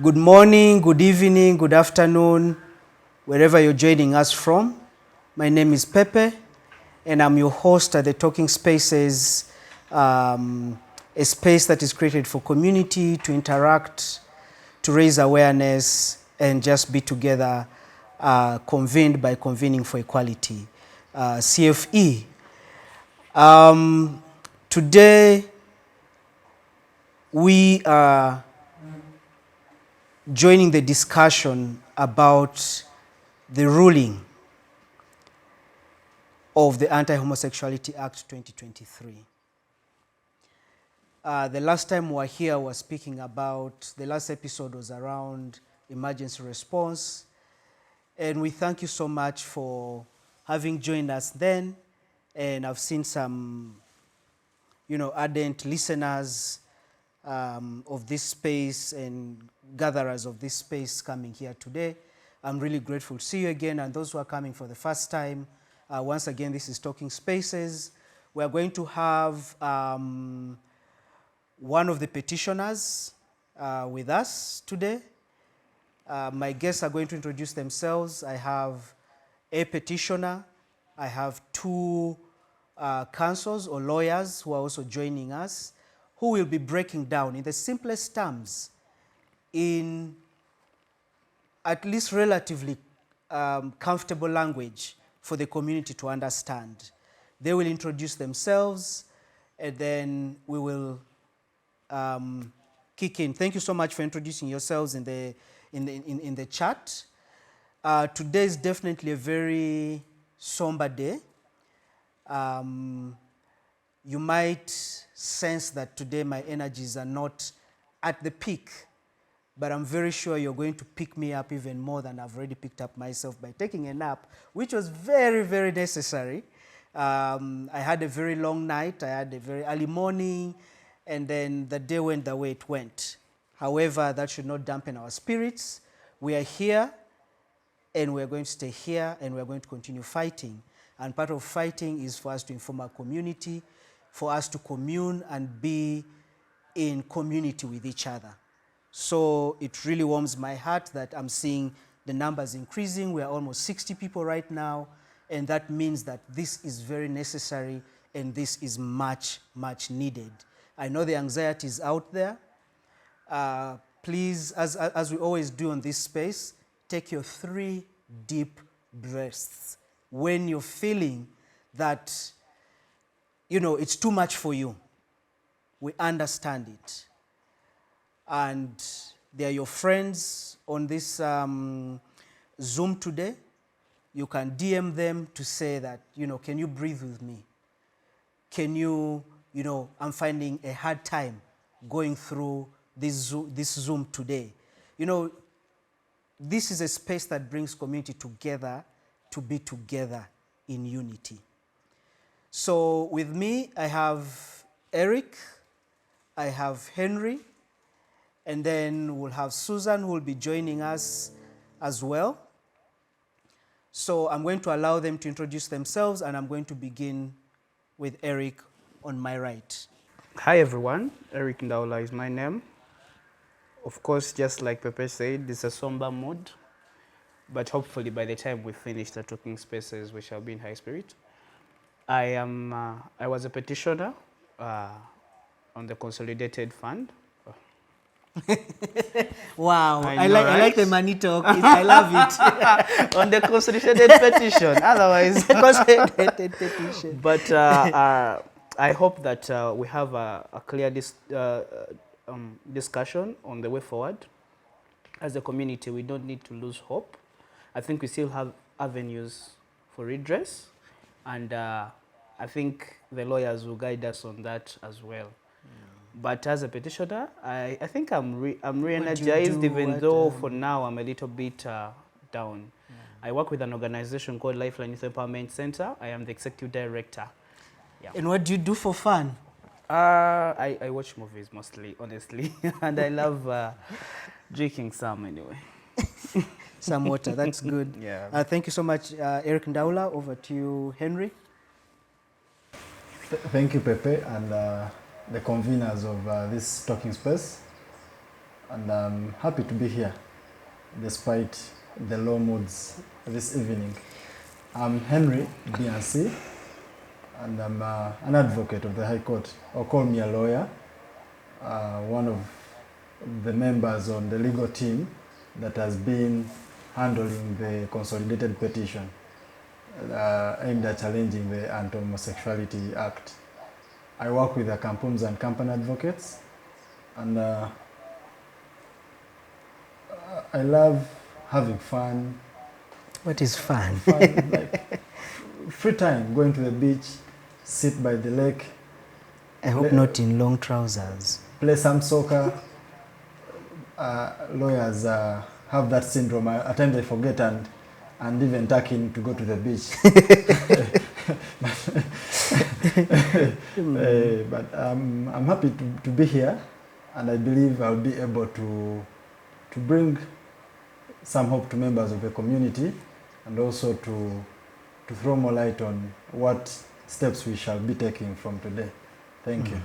Good morning, good evening, good afternoon, wherever you're joining us from. My name is Pepe, and I'm your host at the Talking Spaces, a space that is created for community to interact, to raise awareness, and just be together, convened by Convening for Equality, CFE. Today, we are joining the discussion about the ruling of the Anti-Homosexuality Act 2023. The last time we were here was speaking about, the last episode was around emergency response, and we thank you so much for having joined us then, and I've seen some, ardent listeners of this space and gatherers of this space coming here today. I'm really grateful to see you again, and those who are coming for the first time, once again, this is Talking Spaces. We are going to have one of the petitioners with us today. My guests are going to introduce themselves. I have a petitioner. I have two counsels or lawyers who are also joining us, who will be breaking down in the simplest terms, in at least relatively comfortable language for the community to understand. They will introduce themselves, and then we will kick in. Thank you so much for introducing yourselves in the chat. Today is definitely a very somber day. You might sense that today my energies are not at the peak, but I'm very sure you're going to pick me up even more than I've already picked up myself by taking a nap, which was very, very necessary. I had a very long night, I had a very early morning, and then the day went the way it went. However, that should not dampen our spirits. We are here, and we're going to stay here, and we're going to continue fighting. And part of fighting is for us to inform our community, for us to commune and be in community with each other. So it really warms my heart that I'm seeing the numbers increasing. We are almost 60 people right now, and that means that this is very necessary and this is much, much needed. I know the anxiety is out there. Please, as we always do on this space, take your 3 deep breaths when you're feeling that, it's too much for you. We understand it. And they are your friends on this Zoom today. You can DM them to say that, can you breathe with me? Can you, I'm finding a hard time going through this Zoom today. This is a space that brings community together to be together in unity. So with me, I have Eric, I have Henry, and then we'll have Susan, who will be joining us as well. So I'm going to allow them to introduce themselves, and I'm going to begin with Eric on my right. Hi everyone, Eric Ndaula is my name. Of course, just like Pepe said, it's a somber mood, but hopefully by the time we finish the Talking Spaces, we shall be in high spirit. I was a petitioner on the Consolidated Fund. Wow, I right? like the money talk. I love it. On the Consolidated Petition, otherwise. Consolidated petition. But I hope that we have a clear discussion on the way forward. As a community, we don't need to lose hope. I think we still have avenues for redress, and I think the lawyers will guide us on that as well. But as a petitioner, I think I'm re-energized, even though for now I'm a little bit down. I work with an organization called Lifeline Youth Empowerment Center. I am the executive director. Yeah. And what do you do for fun? I watch movies mostly, honestly, and I love drinking some anyway. Some water, that's good. Yeah. Thank you so much, Eric Ndaula. Over to you, Henry. Thank you, Pepe, and the conveners of this talking space. and I'm happy to be here despite the low moods this evening. I'm Henry BNC, and I'm an advocate of the High Court, or call me a lawyer, one of the members on the legal team that has been handling the consolidated petition aimed at challenging the Anti-Homosexuality Act. I work with the Campums and Company advocates, and I love having fun. What is fun? Fun, like free time, going to the beach, sit by the lake. I hope not in long trousers. Play some soccer. Lawyers have that syndrome. At times I forget and even tuck in to go to the beach. But I'm happy to be here, and I believe I'll be able to bring some hope to members of the community, and also to throw more light on what steps we shall be taking from today. Thank you.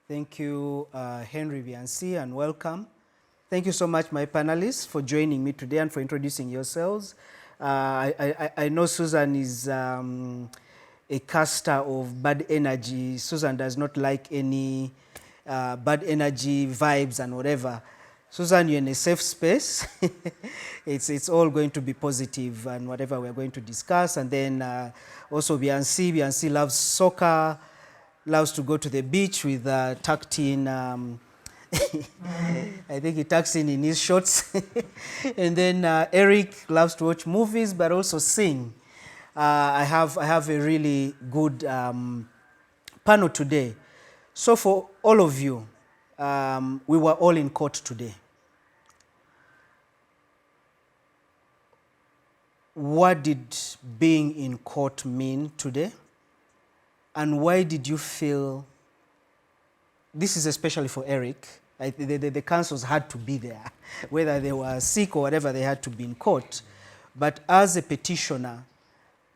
Thank you, Henry BNC, and welcome. Thank you so much, my panelists, for joining me today and for introducing yourselves. I know Susan is a caster of bad energy. Susan does not like any bad energy vibes and whatever. Susan, you're in a safe space. It's all going to be positive and whatever we're going to discuss. And then also BNC loves soccer, loves to go to the beach with tucked in, I think he tucks in his shorts. And then Eric loves to watch movies but also sing. I have a really good panel today. So for all of you, we were all in court today. What did being in court mean today? And why did you feel, this is especially for Eric, the counsels had to be there, whether they were sick or whatever, they had to be in court. But as a petitioner,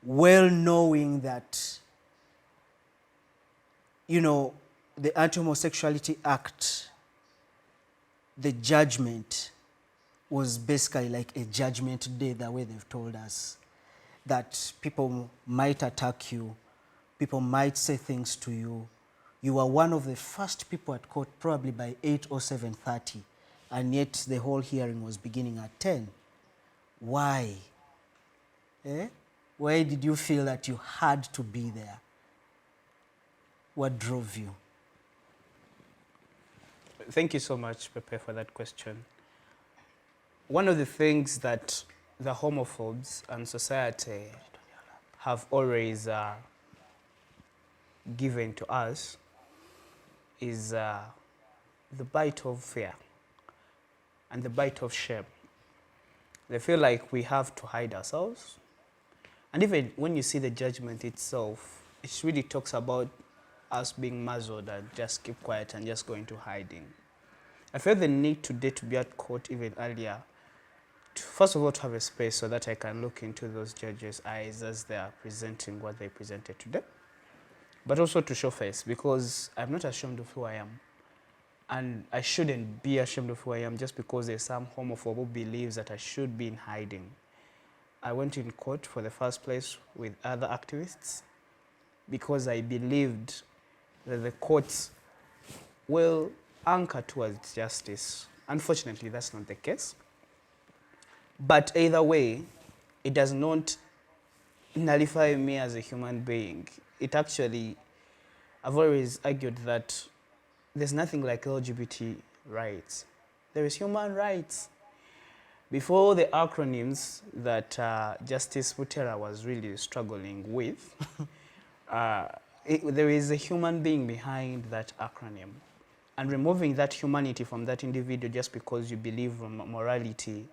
well knowing that, you know, the Anti-Homosexuality Act, the judgment was basically like a judgment day, the way they've told us, that people might attack you, people might say things to you. You were one of the first people at court, probably by 8 or 7:30, and yet the whole hearing was beginning at 10. Why? Why did you feel that you had to be there? What drove you? Thank you so much, Pepe, for that question. One of the things that the homophobes and society have always given to us is the bite of fear and the bite of shame. They feel like we have to hide ourselves. And even when you see the judgment itself, it really talks about us being muzzled and just keep quiet and just go into hiding. I felt the need today to be at court even earlier. First of all, to have a space so that I can look into those judges' eyes as they are presenting what they presented today. But also to show face, because I'm not ashamed of who I am. And I shouldn't be ashamed of who I am just because there's some homophobe who believes that I should be in hiding. I went in court for the first place with other activists because I believed that the courts will anchor towards justice. Unfortunately, that's not the case. But either way, it does not nullify me as a human being. It actually, I've always argued that there's nothing like LGBT rights. There is human rights. Before the acronyms that Justice Butera was really struggling with, there is a human being behind that acronym. And removing that humanity from that individual just because you believe morality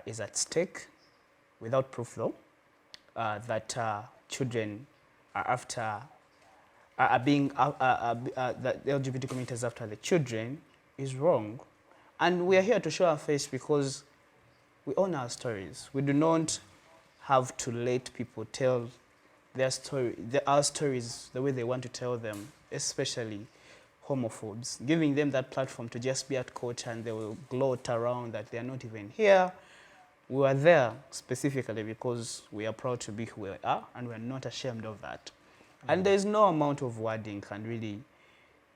is at stake, without proof though, that children are after, that the LGBT community is after the children is wrong. And we are here to show our face because we own our stories. We do not have to let people tell their story, our stories the way they want to tell them, especially homophobes, giving them that platform to just be at court and they will gloat around that they are not even here. We were there specifically because we are proud to be who we are and we're not ashamed of that. And there's no amount of wording can really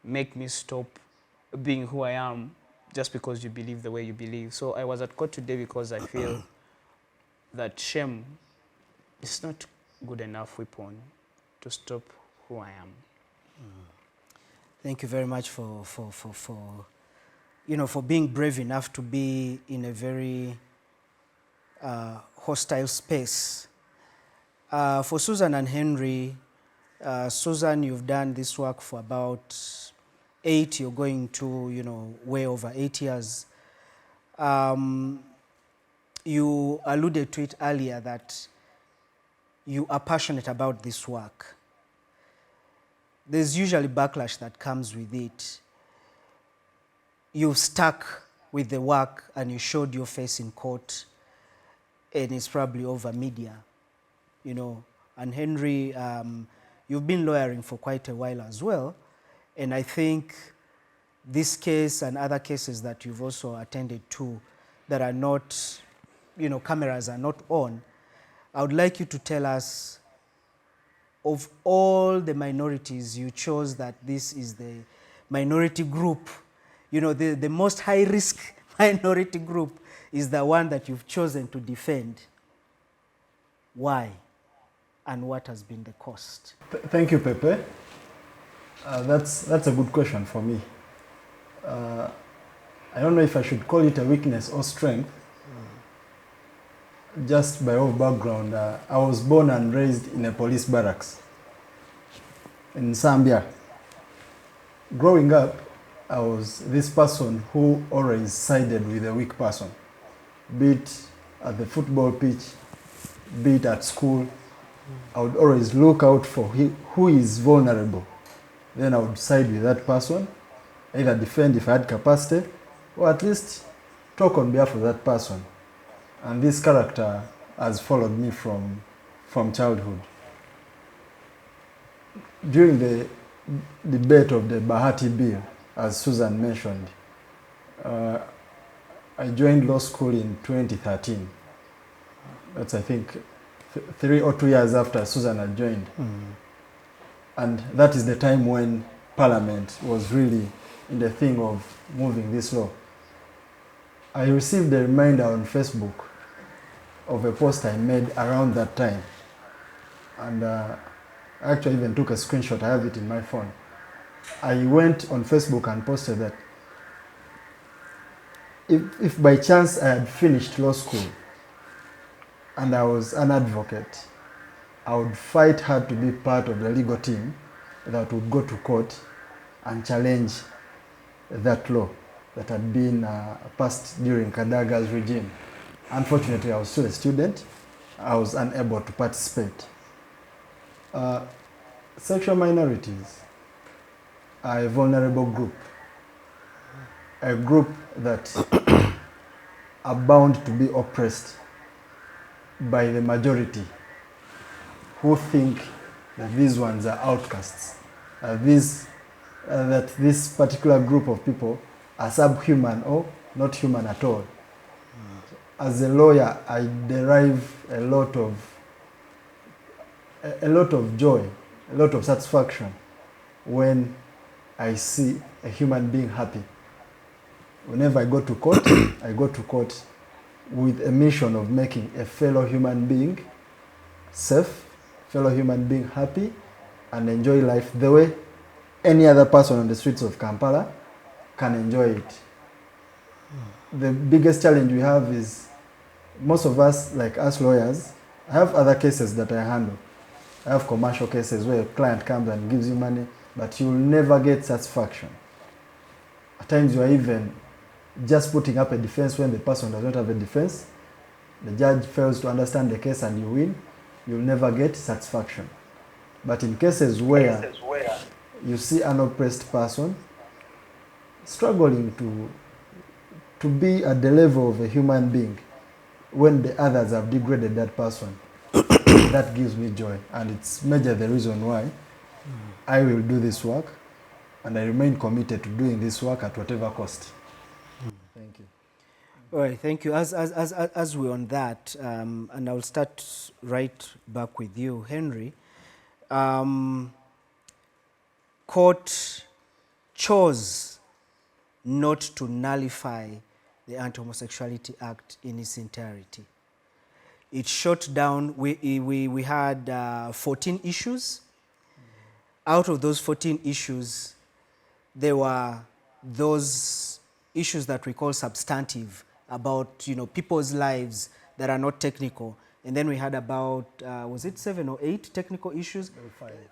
make me stop being who I am just because you believe the way you believe. So I was at court today because I feel that shame is not good enough weapon to stop who I am. Thank you very much for being brave enough to be in a very hostile space. For Susan and Henry, Susan, you've done this work for about 8, you're going to, way over 8 years. You alluded to it earlier that you are passionate about this work. There's usually backlash that comes with it. You've stuck with the work and you showed your face in court, and it's probably over media, And Henry, you've been lawyering for quite a while as well, and I think this case and other cases that you've also attended to that are not, cameras are not on, I would like you to tell us, of all the minorities, you chose that this is the minority group, the most high-risk minority group is the one that you've chosen to defend. Why? And what has been the cost? Thank you, Pepe. That's a good question for me. I don't know if I should call it a weakness or strength. Just by way of background, I was born and raised in a police barracks in Zambia. Growing up, I was this person who always sided with a weak person, be it at the football pitch, be it at school. I would always look out for who is vulnerable. Then I would side with that person, either defend if I had capacity, or at least talk on behalf of that person. And this character has followed me from childhood. During the debate of the Bahati bill, as Susan mentioned, I joined law school in 2013. That's, I think, 3 or 2 years after Susan had joined. And that is the time when Parliament was really in the thing of moving this law. I received a reminder on Facebook of a post I made around that time. And I actually even took a screenshot, I have it in my phone. I went on Facebook and posted that if by chance I had finished law school and I was an advocate, I would fight hard to be part of the legal team that would go to court and challenge that law that had been passed during Kadaga's regime. Unfortunately, I was still a student. I was unable to participate. Sexual minorities are a vulnerable group, a group that are bound to be oppressed by the majority who think that these ones are outcasts, that this particular group of people are subhuman or not human at all. As a lawyer, I derive a lot of joy, a lot of satisfaction when I see a human being happy. Whenever I go to court, I go to court with a mission of making a fellow human being safe, fellow human being happy, and enjoy life the way any other person on the streets of Kampala can enjoy it. The biggest challenge we have is most of us, like us lawyers, I have other cases that I handle. I have commercial cases where a client comes and gives you money, but you'll never get satisfaction. At times you are even just putting up a defense when the person does not have a defense. The judge fails to understand the case and you win. You'll never get satisfaction. But in cases where you see an oppressed person struggling to be at the level of a human being when the others have degraded that person, that gives me joy. And it's major the reason why I will do this work. and I remain committed to doing this work at whatever cost. Thank you. All right, thank you. As we're on that, and I'll start right back with you, Henry. Court chose not to nullify the Anti-Homosexuality Act in its entirety. It shut down, we had 14 issues. Out of those 14 issues, there were those issues that we call substantive, about people's lives that are not technical. And then we had about, was it 7 or 8 technical issues?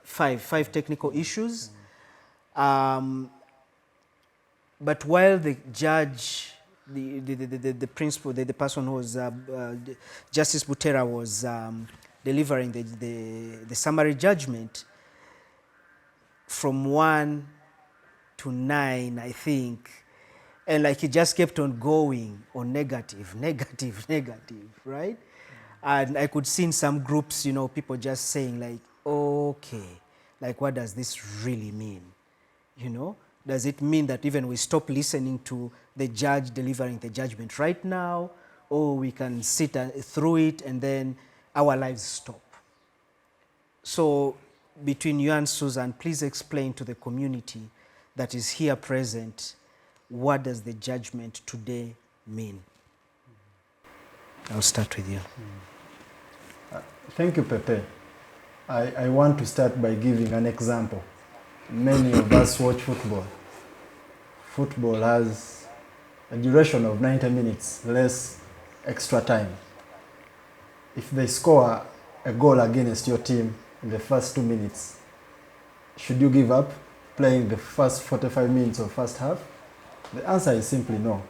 Five technical issues. But while the judge, the principal, the person who was, Justice Butera was delivering the summary judgment, from 1 to 9, I think, and like he just kept on going on negative, right? And I could see in some groups, people just saying like, okay, like what does this really mean? Does it mean that even we stop listening to the judge delivering the judgment right now, or we can sit through it and then our lives stop? So between you and Susan, please explain to the community that is here present, what does the judgment today mean? I'll start with you. Thank you, Pepe. I want to start by giving an example. Many of us watch football. Football has a duration of 90 minutes, less extra time. If they score a goal against your team in the first 2 minutes, should you give up playing the first 45 minutes of first half? The answer is simply no.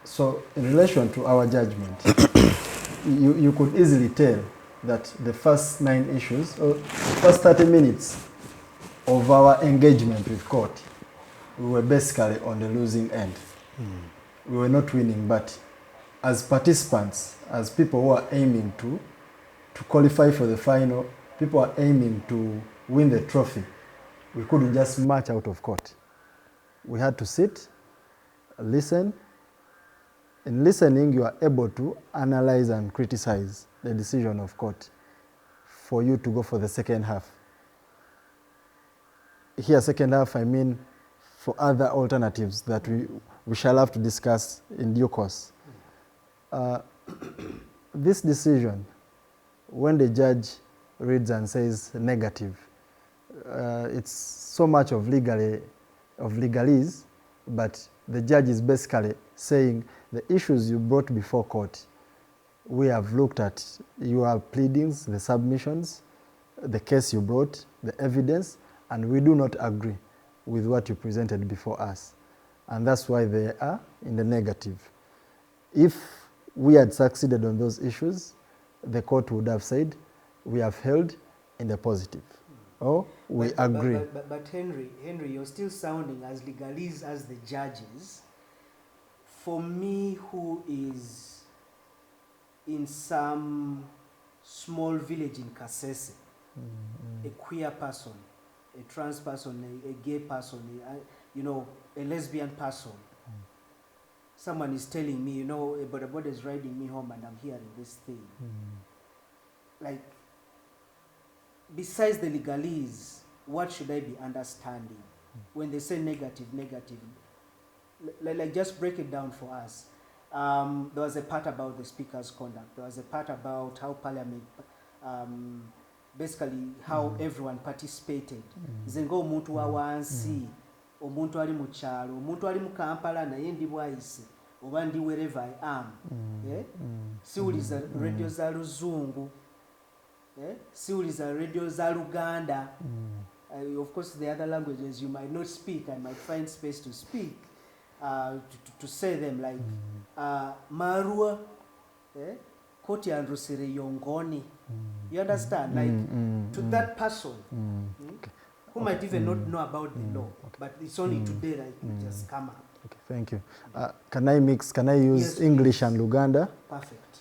So in relation to our judgment, you could easily tell that the first 9 issues, or the first 30 minutes of our engagement with court, we were basically on the losing end. We were not winning, but as participants, as people who are aiming to qualify for the final, people are aiming to win the trophy, we couldn't just march out of court. We had to sit, listen. In listening, you are able to analyze and criticize the decision of court for you to go for the second half. Here, second half, I mean for other alternatives that we shall have to discuss in due course. This decision, when the judge reads and says negative, it's so much of legalese, but the judge is basically saying the issues you brought before court, we have looked at your pleadings, the submissions, the case you brought, the evidence, and we do not agree with what you presented before us. And that's why they are in the negative. If we had succeeded on those issues, the court would have said, we have held in the positive. Oh, we agree. But Henry, you're still sounding as legalese as the judges. For me, who is in some small village in Kasese, a queer person, a trans person, a gay person, a lesbian person, someone is telling me, a boda is riding me home and I'm hearing this thing. Like, besides the legalese, what should I be understanding when they say negative? Like just break it down for us. There was a part about the speaker's conduct. There was a part about how Parliament, basically how everyone participated. Zengo omuntu wa wansi, omuntu ali mu kyalo, omuntu ali mu Kampala naye ndi Lya'yise, oba ndi wherever I am. Siwuliza radio za Luzungu. Siwuliza radio za Luganda. Of course, the other languages you might not speak, I might find space to speak, to say them like Marua, Koti and Rusire Yongoni. You understand? Like to that person who might even not know about the law, but it's only today that it just come up. Okay, thank you. Can I use English and Luganda? Perfect.